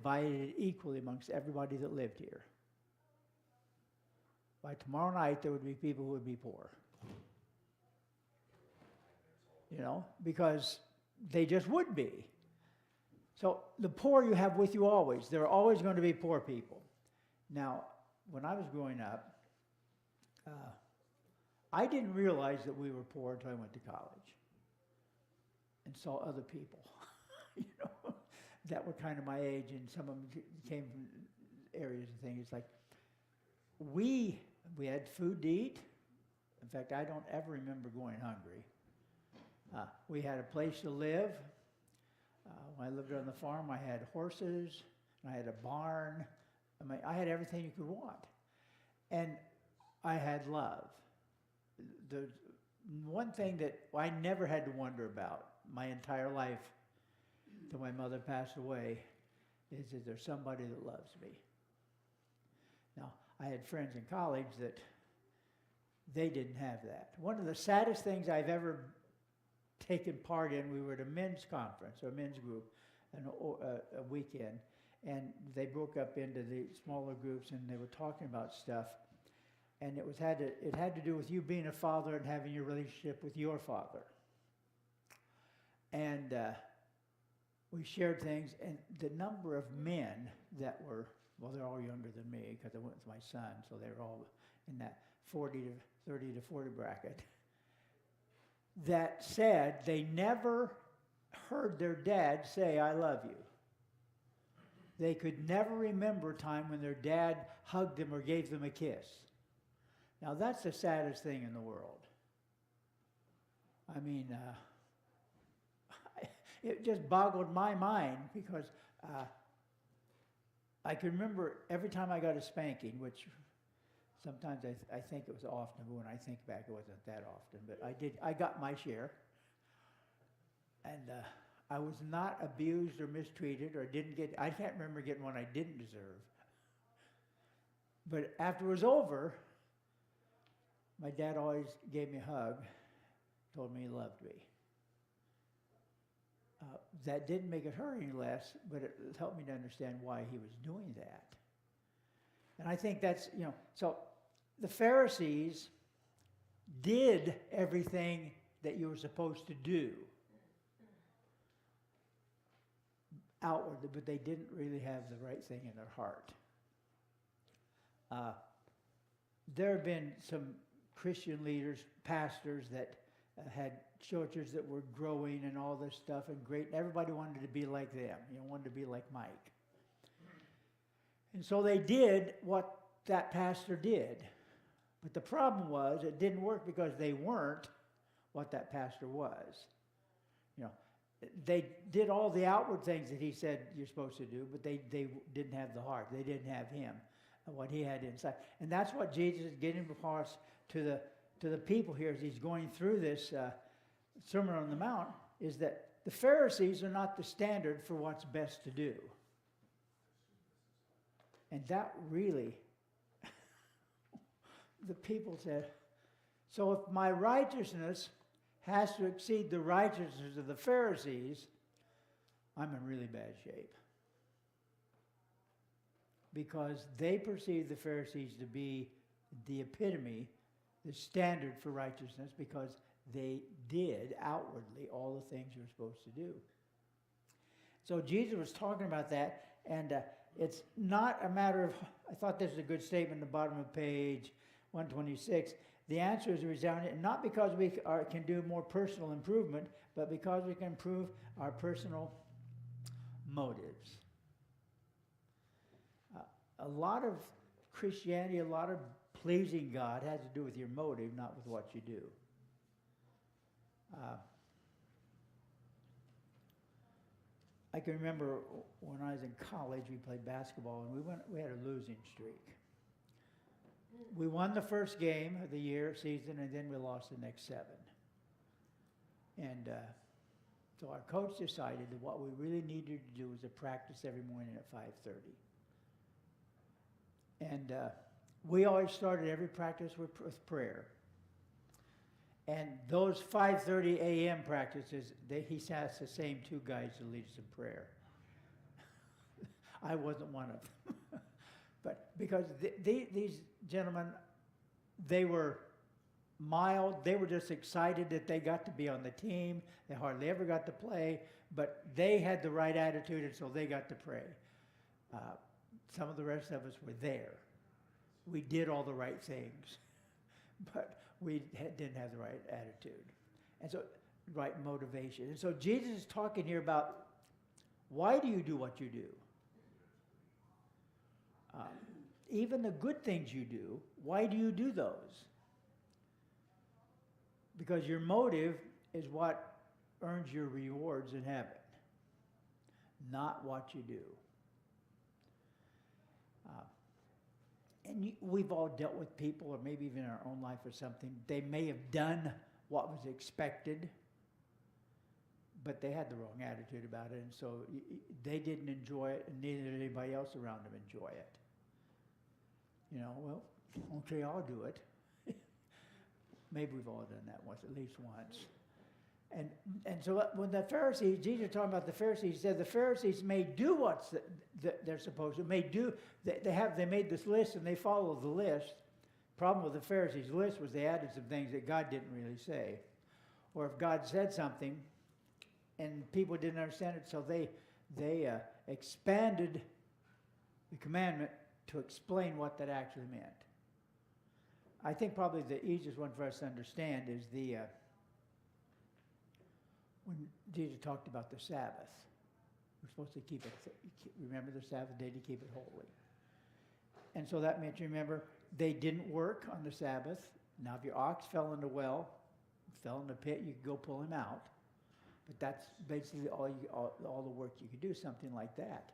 divided equally amongst everybody that lived here. By tomorrow night, there would be people who would be poor. You know, because they just would be. So the poor you have with you always. There are always going to be poor people. Now, when I was growing up, I didn't realize that we were poor until I went to college and saw other people, you know, that were kind of my age, and some of them came from areas and things. It's like we had food to eat. In fact, I don't ever remember going hungry. We had a place to live. When I lived on the farm, I had horses, and I had a barn. I mean, I had everything you could want. And I had love. The one thing that I never had to wonder about my entire life till my mother passed away is there somebody that loves me? Now, I had friends in college that they didn't have that. One of the saddest things I've ever taken part in, we were at a men's conference, or a men's group, a weekend, and they broke up into the smaller groups, and they were talking about stuff, and it had to do with you being a father and having your relationship with your father. And we shared things, and the number of men that were, well, they're all younger than me because I went with my son, so they were all in that 30 to 40 bracket, that said they never heard their dad say, "I love you." They could never remember a time when their dad hugged them or gave them a kiss. Now, that's the saddest thing in the world. I mean, it just boggled my mind because I can remember every time I got a spanking, which sometimes I think it was often, but when I think back, it wasn't that often. But I got my share. And I was not abused or mistreated, or I can't remember getting one I didn't deserve. But after it was over, my dad always gave me a hug, told me he loved me. That didn't make it hurt any less, but it helped me to understand why he was doing that. And I think that's, you know, so the Pharisees did everything that you were supposed to do outwardly, but they didn't really have the right thing in their heart. There have been some Christian leaders, pastors that had churches that were growing and all this stuff and great, and everybody wanted to be like them, you know, wanted to be like Mike. And so they did what that pastor did. But the problem was it didn't work because they weren't what that pastor was. You know, they did all the outward things that he said you're supposed to do, but they didn't have the heart. They didn't have him and what he had inside. And that's what Jesus is getting across to the people here as he's going through this Sermon on the Mount, is that the Pharisees are not the standard for what's best to do. And that really, the people said, so if my righteousness has to exceed the righteousness of the Pharisees, I'm in really bad shape. Because they perceive the Pharisees to be the epitome, the standard for righteousness, because they did outwardly all the things you're supposed to do. So Jesus was talking about that, and it's not a matter of, I thought this was a good statement at the bottom of page 126. The answer is resounding, not because we can do more personal improvement, but because we can improve our personal motives. A lot of Christianity, a lot of pleasing God has to do with your motive, not with what you do. I can remember when I was in college, we played basketball, and we had a losing streak. We won the first game of the season, and then we lost the next 7. And so our coach decided that what we really needed to do was to practice every morning at 5:30. And we always started every practice with prayer. And those 5:30 a.m. practices, he asked the same 2 guys to lead us in prayer. I wasn't one of them. But because these gentlemen, they were mild. They were just excited that they got to be on the team. They hardly ever got to play, but they had the right attitude, and so they got to pray. Some of the rest of us were there. We did all the right things, but we didn't have the right attitude. And so, right motivation. And so Jesus is talking here about, why do you do what you do? Even the good things you do, why do you do those? Because your motive is what earns your rewards in heaven, not what you do. And we've all dealt with people, or maybe even in our own life or something. They may have done what was expected, but they had the wrong attitude about it, and so they didn't enjoy it, and neither did anybody else around them enjoy it. You know, well, okay, I'll do it. Maybe we've all done that once, at least once. And so when the Pharisees, Jesus talking about the Pharisees, he said the Pharisees may do what they're supposed to. They made this list and they follow the list. Problem with the Pharisees' list was they added some things that God didn't really say. Or if God said something and people didn't understand it, so they expanded the commandment to explain what that actually meant. I think probably the easiest one for us to understand is when Jesus talked about the Sabbath. We're supposed to keep it, remember the Sabbath day to keep it holy. And so that meant, remember, they didn't work on the Sabbath. Now, if your ox fell in the well, fell in the pit, you could go pull him out. But that's basically all the work you could do, something like that.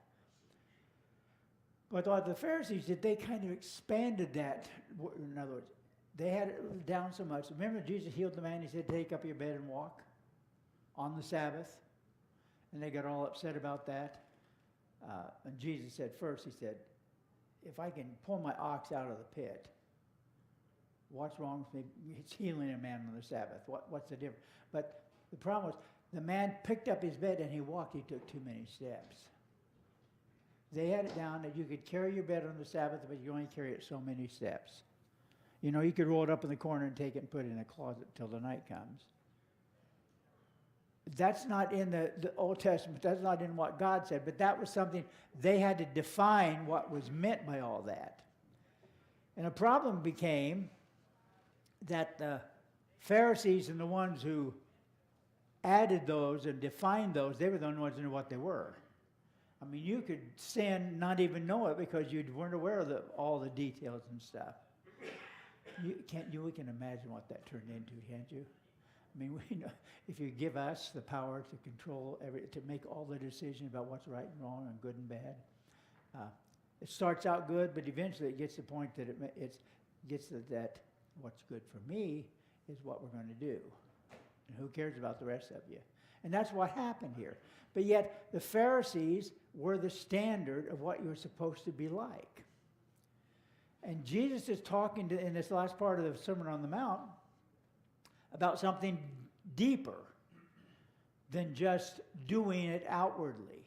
But what the Pharisees did, they kind of expanded that. In other words, they had it down so much. Remember Jesus healed the man, he said, take up your bed and walk on the Sabbath? And they got all upset about that. And Jesus said first, he said, if I can pull my ox out of the pit, what's wrong with me? It's healing a man on the Sabbath. What's the difference? But the problem was, the man picked up his bed and he walked. He took too many steps. They had it down that you could carry your bed on the Sabbath, but you only carry it so many steps. You know, you could roll it up in the corner and take it and put it in a closet till the night comes. That's not in the Old Testament. That's not in what God said. But that was something they had to define what was meant by all that. And a problem became that the Pharisees and the ones who added those and defined those, they were the only ones who knew what they were. I mean, you could sin, not even know it, because you weren't aware of all the details and stuff. We can imagine what that turned into, can't you? I mean, we know, if you give us the power to control to make all the decisions about what's right and wrong and good and bad, it starts out good, but eventually it gets to the point that it gets to that what's good for me is what we're going to do. And who cares about the rest of you? And that's what happened here. But yet, the Pharisees were the standard of what you were supposed to be like. And Jesus is talking in this last part of the Sermon on the Mount about something deeper than just doing it outwardly.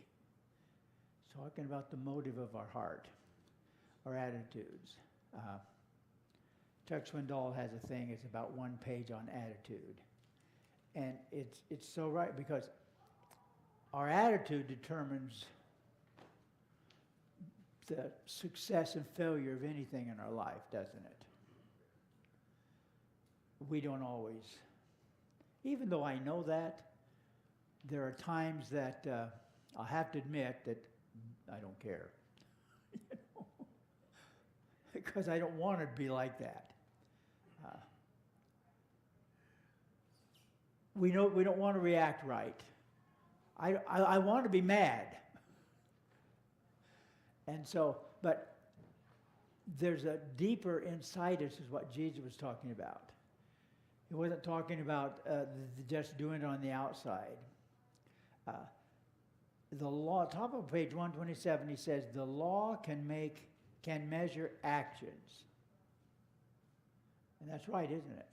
He's talking about the motive of our heart, our attitudes. Chuck Swindoll has a thing, it's about one page on attitude. And it's so right, because our attitude determines the success and failure of anything in our life, doesn't it? We don't always. Even though I know that, there are times that I'll have to admit that I don't care. Because I don't want to be like that. We don't want to react right. I want to be mad. And so, but there's a deeper inside us is what Jesus was talking about. He wasn't talking about just doing it on the outside. The law, top of page 127, he says, the law can measure actions. And that's right, isn't it?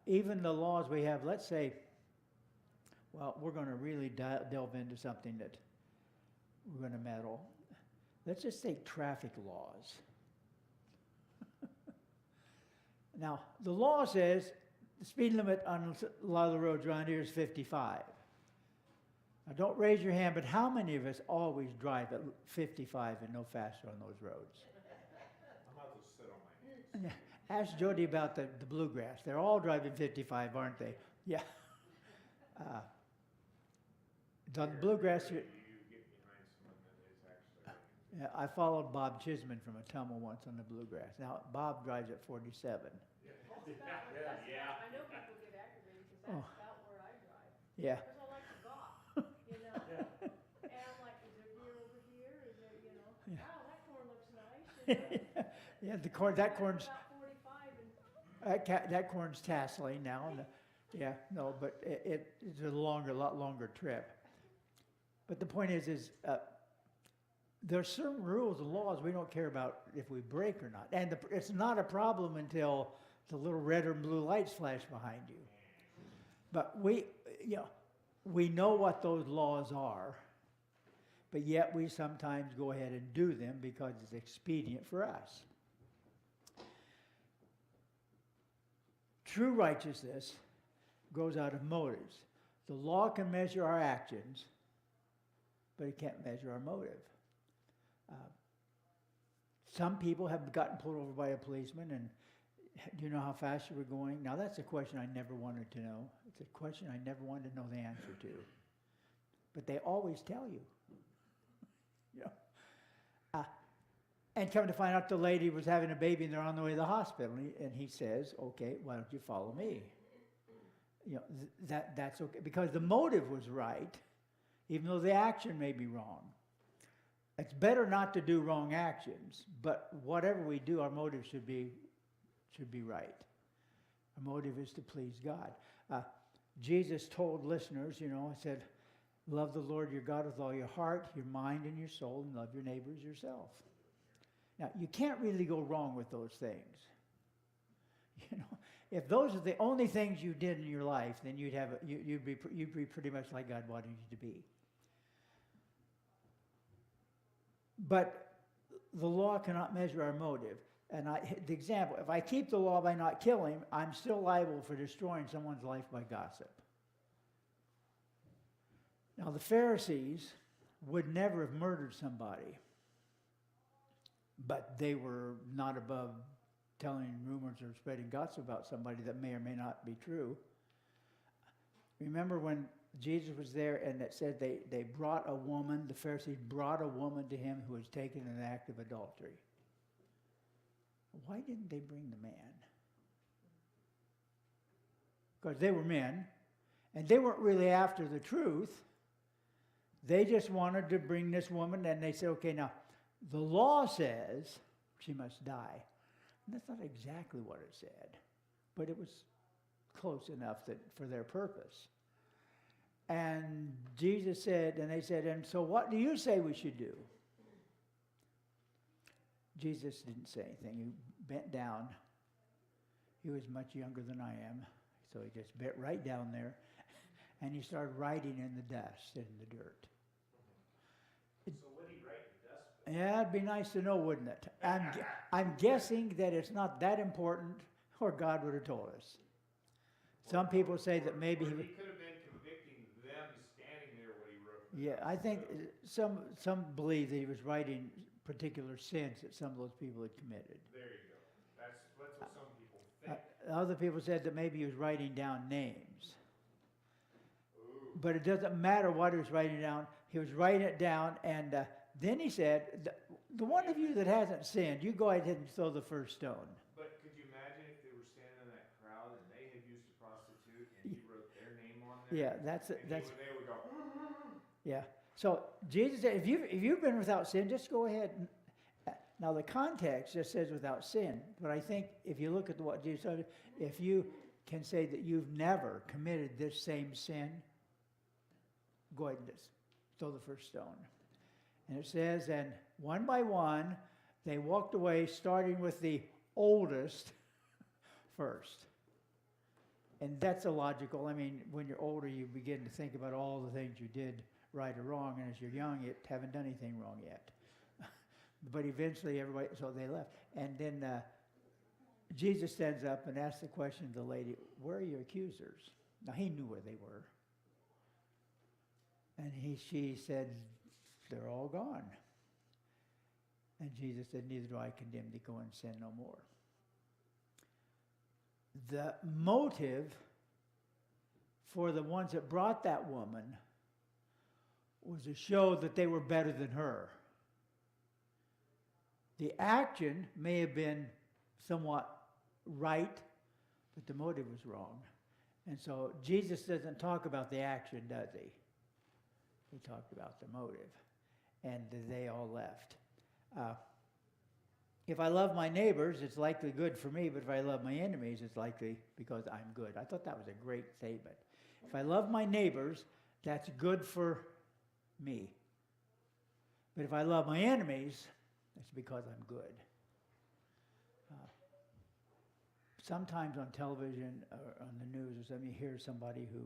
Even the laws we have, let's say, well, we're going to really delve into something that we're going to meddle. Let's just take traffic laws. Now, the law says the speed limit on a lot of the roads around here is 55. Now, don't raise your hand, but how many of us always drive at 55 and no faster on those roads? I'm about to sit on my hands. Ask Jody about the bluegrass. They're all driving 55, aren't they? Yeah. The bluegrass. You get behind someone that is actually. Yeah, I followed Bob Chisholm from a tumble once on the bluegrass. Now Bob drives at 47. Yeah. I know people get aggravated because that's about where I drive. Yeah. Because I like to gawk, you know? And I'm like, is there deer over here? Is there, you know? Yeah. Wow, that corn looks nice. You know? Yeah, that corn's About 45 and that corn's tasseling now. And yeah, no, but it's a lot longer trip. But the point is there are certain rules and laws we don't care about if we break or not. And it's not a problem until the little red or blue lights flash behind you. But we know what those laws are, but yet we sometimes go ahead and do them because it's expedient for us. True righteousness grows out of motives. The law can measure our actions, but it can't measure our motive. Some people have gotten pulled over by a policeman, and do you know how fast you were going? Now, that's a question I never wanted to know. It's a question I never wanted to know the answer to. But they always tell you. You know. And come to find out the lady was having a baby and they're on the way to the hospital. And he says, okay, why don't you follow me? You know, that's okay. Because the motive was right, even though the action may be wrong. It's better not to do wrong actions, but whatever we do, our motive should be right. Our motive is to please God. Jesus told listeners, he said, love the Lord your God with all your heart, your mind, and your soul, and love your neighbors yourself. Now, you can't really go wrong with those things. If those are the only things you did in your life, then you'd be pretty much like God wanted you to be. But the law cannot measure our motive. And the example, if I keep the law by not killing, I'm still liable for destroying someone's life by gossip. Now, the Pharisees would never have murdered somebody, but they were not above telling rumors or spreading gossip about somebody that may or may not be true. Remember when Jesus was there and it said they brought a woman, the Pharisees brought a woman to him who was taken in an act of adultery. Why didn't they bring the man? Because they were men, and they weren't really after the truth. They just wanted to bring this woman, and they said, okay, now, the law says she must die. And that's not exactly what it said, but it was close enough for their purpose. And Jesus said, and they said, and so what do you say we should do? Jesus didn't say anything. He bent down. He was much younger than I am, so he just bent right down there, and he started writing in the dust, in the dirt. So what did he write in the dust? Yeah, it'd be nice to know, wouldn't it? I'm guessing that it's not that important, or God would have told us. Some people say that maybe he could have been convicting them standing there when he wrote. Yeah, I think some believe that he was writing particular sins that some of those people had committed. There you go. That's what some people think. Other people said that maybe he was writing down names. Ooh. But it doesn't matter what he was writing down. He was writing it down, and then he said, the one of you that hasn't sinned, you go ahead and throw the first stone. But could you imagine if they were standing in that crowd and they had used a prostitute and he wrote their name on there? Yeah, that's. They would go. Yeah. So Jesus said, if you've been without sin, just go ahead. Now the context just says without sin, but I think if you look at what Jesus said, if you can say that you've never committed this same sin, go ahead and just throw the first stone. And it says, and one by one, they walked away, starting with the oldest first. And that's illogical. I mean, when you're older, you begin to think about all the things you did right or wrong, and as you're young, you haven't done anything wrong yet. But eventually, everybody, so they left. And then Jesus stands up and asks the question to the lady, where are your accusers? Now, he knew where they were. And she said, they're all gone. And Jesus said, neither do I condemn thee, go and sin no more. The motive for the ones that brought that woman was to show that they were better than her. The action may have been somewhat right, but the motive was wrong. And so Jesus doesn't talk about the action, does he? He talked about the motive. And they all left. If I love my neighbors, it's likely good for me, but if I love my enemies, it's likely because I'm good. I thought that was a great statement. If I love my neighbors, that's good for me. But if I love my enemies, that's because I'm good. Sometimes on television or on the news or something, you hear somebody who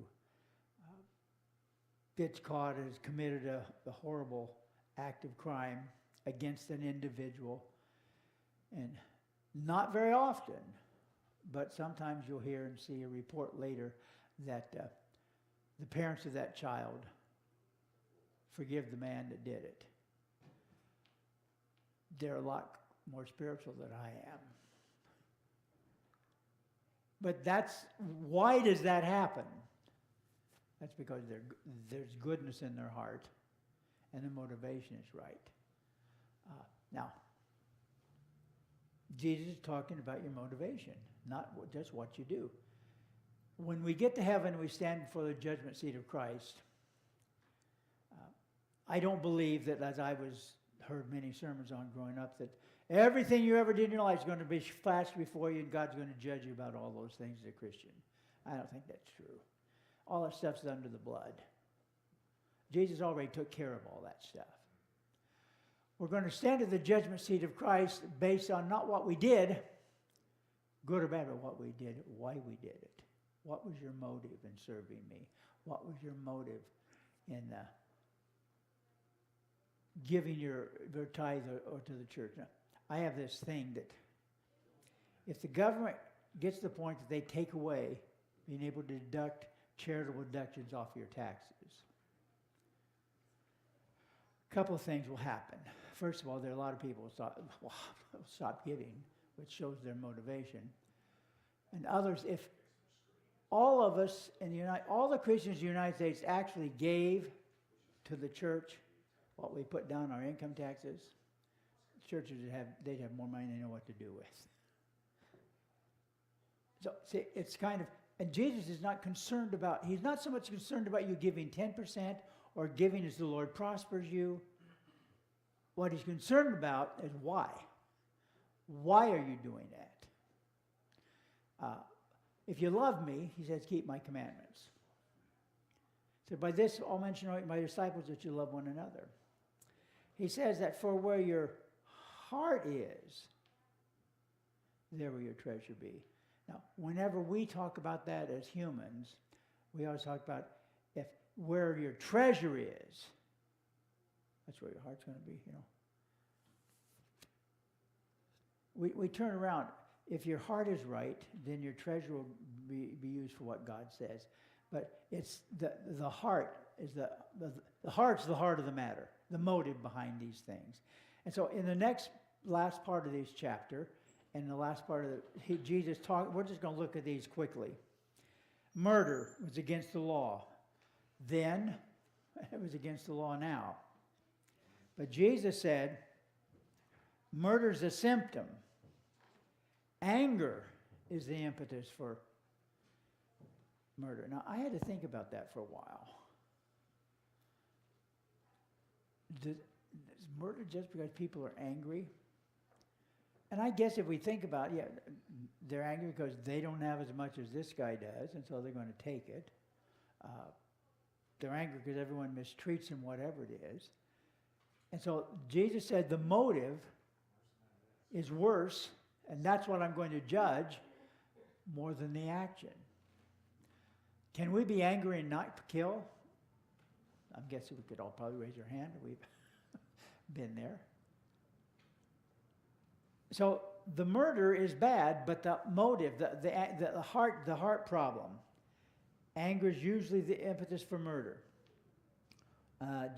gets caught and has committed a horrible act of crime against an individual. And not very often, but sometimes you'll hear and see a report later that the parents of that child forgive the man that did it. They're a lot more spiritual than I am. But why does that happen? That's because there's goodness in their heart and the motivation is right. Now, Jesus is talking about your motivation, not just what you do. When we get to heaven, we stand before the judgment seat of Christ. I don't believe that, as I heard many sermons on growing up, that everything you ever did in your life is going to be flashed before you and God's going to judge you about all those things as a Christian. I don't think that's true. All that stuff's under the blood. Jesus already took care of all that stuff. We're going to stand at the judgment seat of Christ based on not what we did, good or bad, but what we did, why we did it. What was your motive in serving me? What was your motive in giving your tithe or to the church? Now, I have this thing that if the government gets to the point that they take away being able to deduct charitable deductions off your taxes, a couple of things will happen. First of all, there are a lot of people who stop giving, which shows their motivation. And others, if all of us all the Christians in the United States actually gave to the church what we put down our income taxes, churches they'd have more money than they know what to do with. So see, it's kind of, and Jesus is not concerned about, he's not so much concerned about you giving 10% or giving as the Lord prospers you. What he's concerned about is why. Why are you doing that? If you love me, he says, keep my commandments. So by this, I'll mention my disciples that you love one another. He says that for where your heart is, there will your treasure be. Now, whenever we talk about that as humans, we always talk about where your treasure is, that's where your heart's going to be, We turn around. If your heart is right, then your treasure will be used for what God says. But it's the heart is the heart's the heart of the matter, the motive behind these things. And so in the last part of this chapter, and the last part of Jesus talked, we're just going to look at these quickly. Murder was against the law. Then, it was against the law now. But Jesus said, murder's a symptom. Anger is the impetus for murder. Now, I had to think about that for a while. Is murder just because people are angry? And I guess if we think about it, they're angry because they don't have as much as this guy does, and so they're going to take it. They're angry because everyone mistreats them, whatever it is. And so Jesus said the motive is worse, and that's what I'm going to judge more than the action. Can we be angry and not kill? I'm guessing we could all probably raise our hand. We've been there. So the murder is bad, but the motive, the heart problem. Anger is usually the impetus for murder.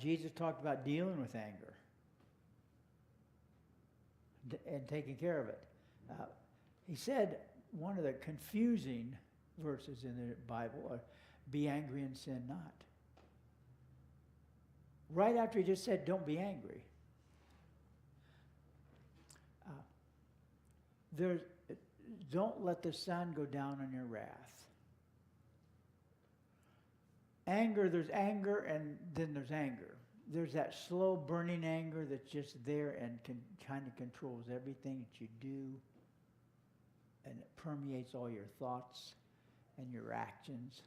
Jesus talked about dealing with anger and taking care of it. He said one of the confusing verses in the Bible are, be angry and sin not. Right after he just said, don't be angry. Don't let the sun go down on your wrath. Anger, there's anger and then there's anger. There's that slow burning anger that's just there and kind of controls everything that you do. And it permeates all your thoughts and your actions.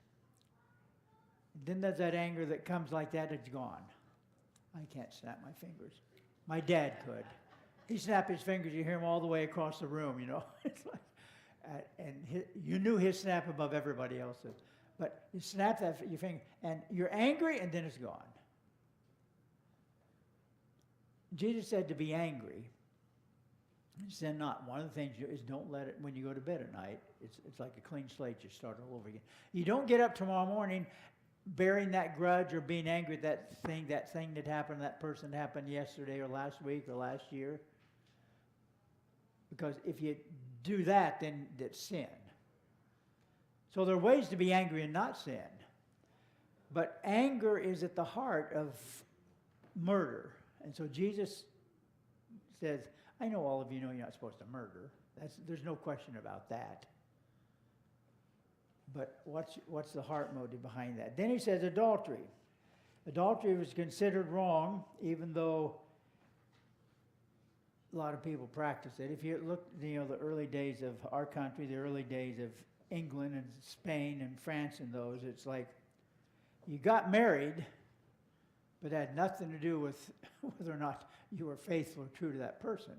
Then there's that anger that comes like that, it's gone. I can't snap my fingers. My dad could. He snapped his fingers, you hear him all the way across the room, you know. It's like, you knew his snap above everybody else's. But you snap your finger, and you're angry, and then it's gone. Jesus said to be angry, sin not. One of the things is don't let it, when you go to bed at night, it's like a clean slate, you start all over again. You don't get up tomorrow morning bearing that grudge or being angry at that thing that happened, that person happened yesterday or last week or last year. Because if you do that, then it's sin. So there are ways to be angry and not sin. But anger is at the heart of murder. And so Jesus says, I know all of you know you're not supposed to murder. There's no question about that. But what's the heart motive behind that? Then he says adultery. Adultery was considered wrong, even though a lot of people practice it. If you look, the early days of our country, the early days of England and Spain and France and those, it's like you got married, but it had nothing to do with whether or not you were faithful or true to that person.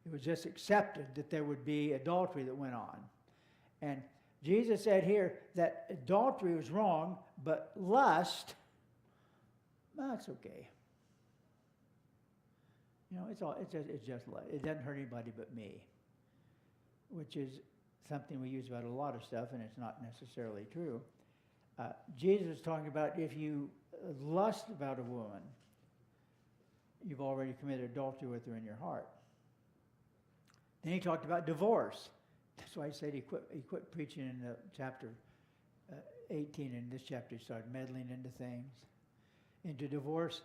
It was just accepted that there would be adultery that went on. And Jesus said here that adultery was wrong, but lust, that's okay. It's just lust. It doesn't hurt anybody but me, which is something we use about a lot of stuff, and it's not necessarily true. Jesus is talking about if you lust about a woman, you've already committed adultery with her in your heart. Then he talked about divorce. That's why I said he quit preaching in the chapter 18. In this chapter, he started meddling into things, into divorce.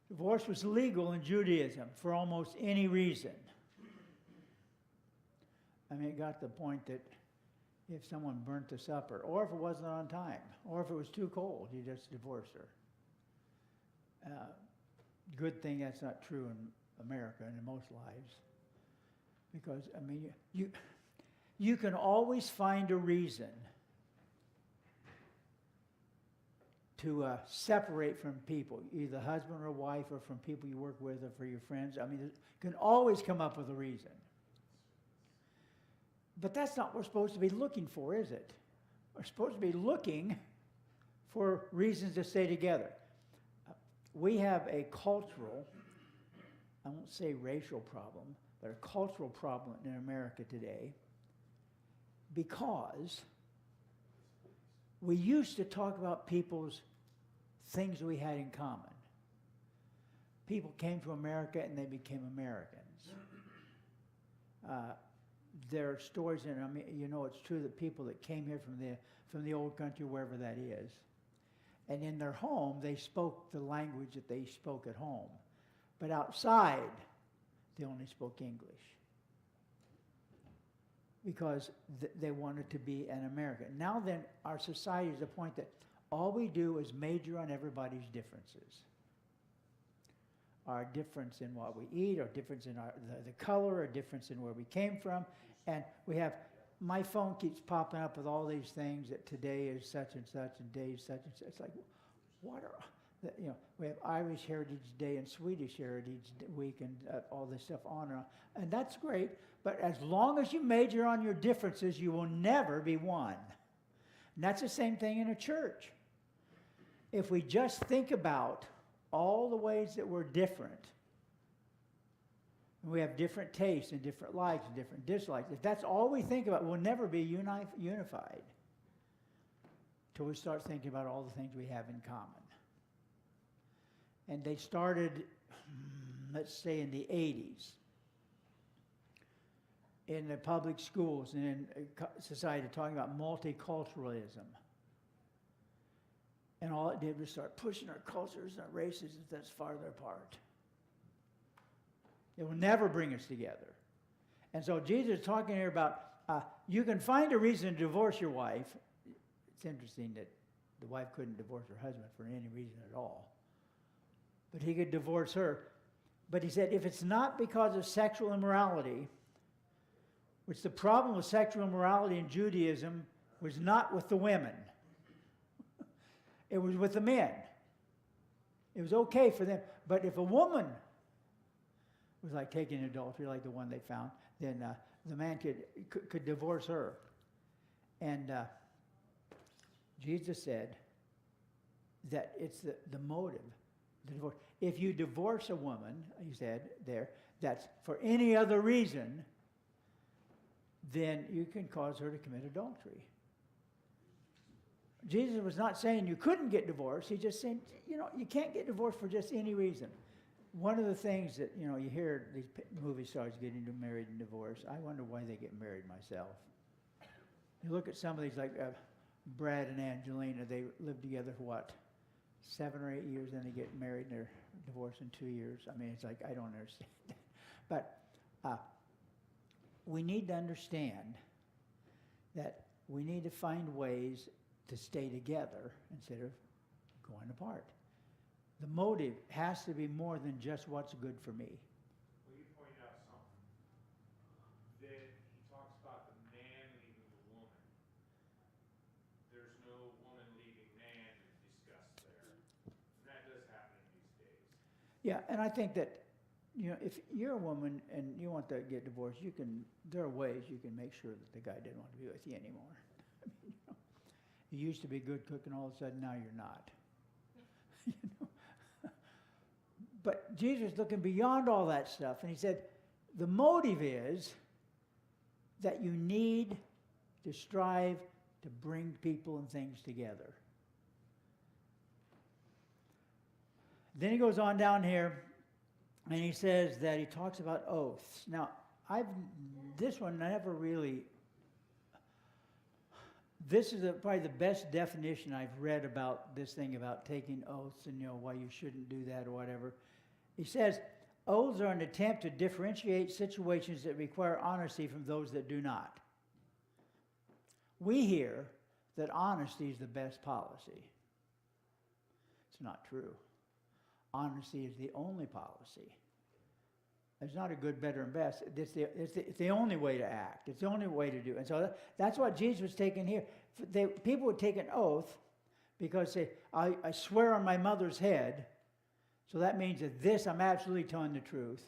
Divorce was legal in Judaism for almost any reason. I mean, it got to the point that if someone burnt the supper, or if it wasn't on time, or if it was too cold, you just divorced her. Good thing that's not true in America and in most lives. Because, I mean, you can always find a reason to separate from people, either husband or wife, or from people you work with, or for your friends. I mean, you can always come up with a reason. But that's not what we're supposed to be looking for, is it? We're supposed to be looking for reasons to stay together. We have a cultural, I won't say racial problem, but a cultural problem in America today, because we used to talk about people's things we had in common. People came to America and they became Americans. There are stories, and I mean, it's true that people that came here from the old country, wherever that is, and in their home they spoke the language that they spoke at home, but outside they only spoke English because they wanted to be an American. Now then, our society is at the point that all we do is major on everybody's differences. Our difference in what we eat, our difference in the color, our difference in where we came from. And we have, my phone keeps popping up with all these things that today is such and such and day is such and such. It's like, what are, we have Irish Heritage Day and Swedish Heritage Week and all this stuff on and on. And that's great, but as long as you major on your differences, you will never be one. And that's the same thing in a church. if we just think about all the ways that we're different, and we have different tastes and different likes and different dislikes, if that's all we think about, we'll never be unified till we start thinking about all the things we have in common. And they started, let's say, in the 80s, in the public schools and in society, talking about multiculturalism. And all it did was start pushing our cultures and our races that's farther apart. It will never bring us together. And so Jesus is talking here about you can find a reason to divorce your wife. It's interesting that the wife couldn't divorce her husband for any reason at all. But he could divorce her. But he said if it's not because of sexual immorality, which the problem with sexual immorality in Judaism was not with the women. It was with the men. It was okay for them. But if a woman was like taking adultery, like the one they found, then the man could divorce her. And Jesus said that it's the motive, the divorce. If you divorce a woman, he said there, that's for any other reason, then you can cause her to commit adultery. Jesus was not saying you couldn't get divorced. He's just saying, you can't get divorced for just any reason. One of the things that, you hear these movie stars getting married and divorced, I wonder why they get married myself. You look at some of these, like Brad and Angelina, they lived together for 7 or 8 years, then they get married and they're divorced in 2 years. I mean, it's like, I don't understand. But we need to understand that we need to find ways to stay together instead of going apart. The motive has to be more than just what's good for me. Well, you pointed out something, that he talks about the man leaving the woman. There's no woman leaving man discussed there. And that does happen these days. Yeah, and I think that, if you're a woman and you want to get divorced, there are ways you can make sure that the guy didn't want to be with you anymore. You used to be good cook and all of a sudden now you're not. But Jesus is looking beyond all that stuff, and he said, the motive is that you need to strive to bring people and things together. Then he goes on down here, and he says that he talks about oaths. Now, this one I never really, this is probably the best definition I've read about this thing about taking oaths and why you shouldn't do that or whatever. He says, oaths are an attempt to differentiate situations that require honesty from those that do not. We hear that honesty is the best policy. It's not true. Honesty is the only policy. There's not a good, better, and best. It's the only way to act. It's the only way to do it. And so that's what Jesus was taking here. People would take an oath because I swear on my mother's head. So that means that this, I'm absolutely telling the truth.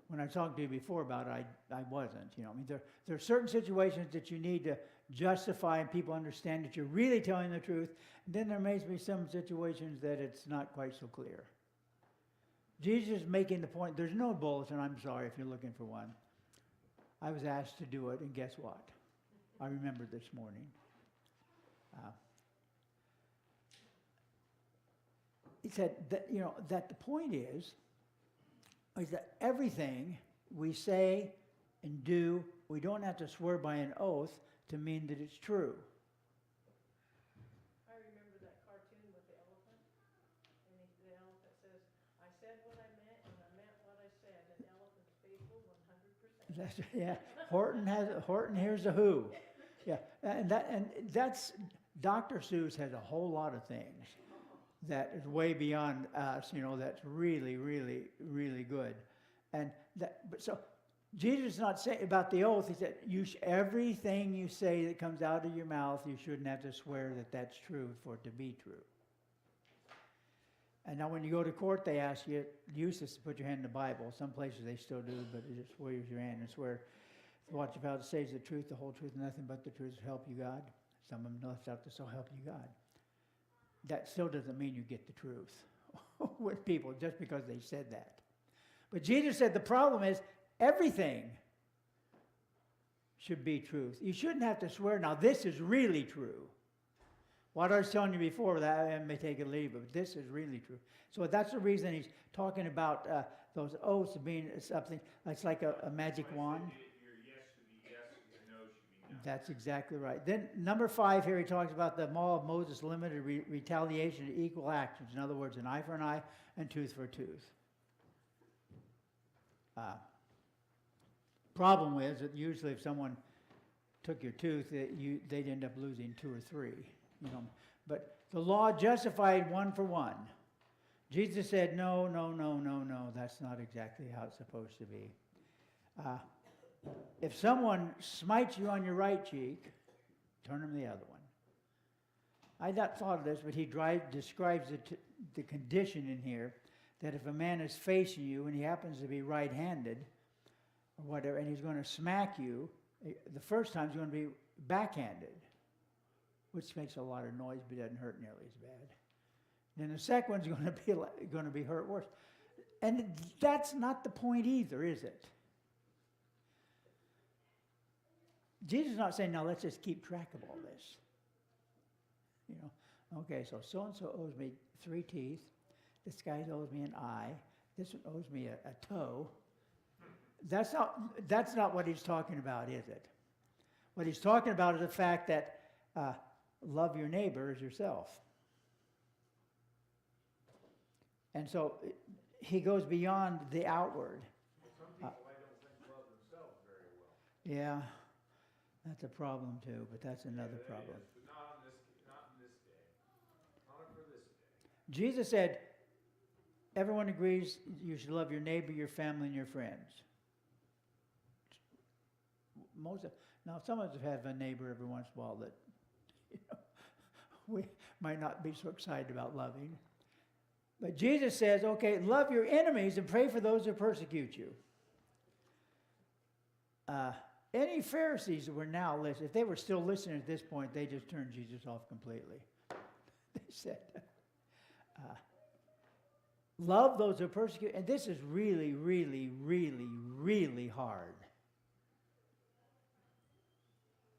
When I talked to you before about it, I wasn't. There are certain situations that you need to justify and people understand that you're really telling the truth. And then there may be some situations that it's not quite so clear. Jesus is making the point, there's no bulletin, I'm sorry if you're looking for one. I was asked to do it, and guess what? I remembered this morning. He said that, that the point is that everything we say and do, we don't have to swear by an oath to mean that it's true. I remember that cartoon with the elephant, and the elephant says, I said what I meant, and I meant what I said, and the elephant's faithful 100%. Horton hears a who. Yeah, and that's, Dr. Seuss has a whole lot of things that is way beyond us, that's really, really, really good. But so Jesus is not saying about the oath, he said, everything you say that comes out of your mouth, you shouldn't have to swear that that's true for it to be true. And now when you go to court, they ask you, used to put your hand in the Bible. Some places they still do, but it just wavers your hand and swear, watch your vow to say the truth, the whole truth, nothing but the truth to help you God. Some of them left out to so help you God. that still doesn't mean you get the truth with people just because they said that. But Jesus said the problem is everything should be truth. You shouldn't have to swear, now this is really true. What I was telling you before, that I may take it or leave it, but this is really true. So that's the reason he's talking about those oaths being something, it's like a magic wand. Your yes should be yes, your no should be no. That's exactly right. Then number 5 here, he talks about the law of Moses limited retaliation to equal actions. In other words, an eye for an eye and tooth for a tooth. Problem is that usually if someone took your tooth, they'd end up losing 2 or 3. You know, but the law justified 1 for 1. Jesus said, no, that's not exactly how it's supposed to be. If someone smites you on your right cheek, turn him the other one. I not thought of this, but he describes the condition in here that if a man is facing you and he happens to be right-handed or whatever, and he's going to smack you, the first time he's going to be backhanded, which makes a lot of noise but doesn't hurt nearly as bad. Then the second one's going to be hurt worse. And that's not the point either, is it? Jesus is not saying, now let's just keep track of all this. You know, okay, so so-and-so owes me 3 teeth. This guy owes me an eye. This one owes me a toe. That's not what he's talking about, is it? What he's talking about is the fact that love your neighbor as yourself. And so he goes beyond the outward. Some people I don't think love themselves very well. Yeah, that's a problem too, but that's another problem. It is, but not in this day. Not for this day. Jesus said, everyone agrees you should love your neighbor, your family, and your friends. Now, some of us have a neighbor every once in a while that we might not be so excited about loving. But Jesus says, okay, love your enemies and pray for those who persecute you. Any Pharisees that were now listening, if they were still listening at this point, they just turned Jesus off completely. They said, love those who persecute. And this is really, really, really, really hard.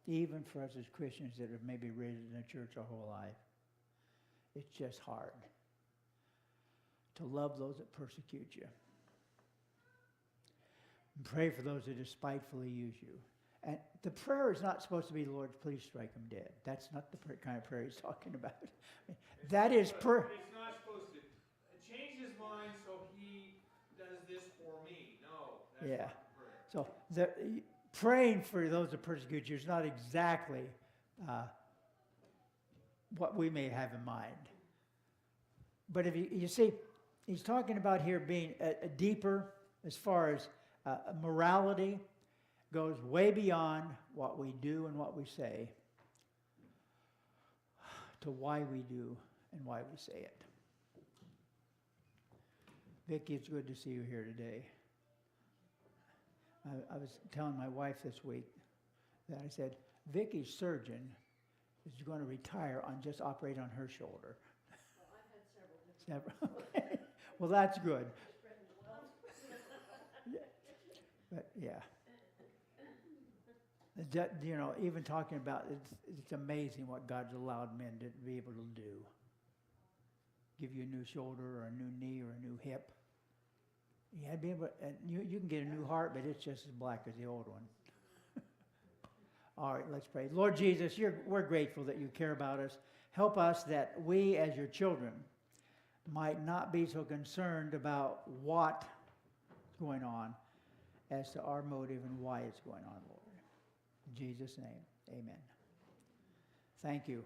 Even for us as Christians that have maybe raised in a church our whole life. It's just hard to love those that persecute you. And pray for those that despitefully use you. And the prayer is not supposed to be, Lord, please strike them dead. That's not the kind of prayer he's talking about. That is It's not supposed to change his mind so he does this for me. No, that's Yeah. not the prayer. So praying for those that persecute you is not exactly what we may have in mind. But if you see, he's talking about here being a deeper, as far as morality goes way beyond what we do and what we say to why we do and why we say it. Vicki, it's good to see you here today. I was telling my wife this week that I said, Vicki's surgeon is going to retire on just operating on her shoulder. Well, I've had several different. Never. Okay. Well, that's good. But yeah. You know, even talking about it's amazing what God's allowed men to be able to do. Give you a new shoulder or a new knee or a new hip. Yeah, be able, and you can get a new heart, but it's just as black as the old one. All right, let's pray. Lord Jesus, we're grateful that you care about us. Help us that we, as your children, might not be so concerned about what's going on as to our motive and why it's going on, Lord. In Jesus' name, amen. Thank you.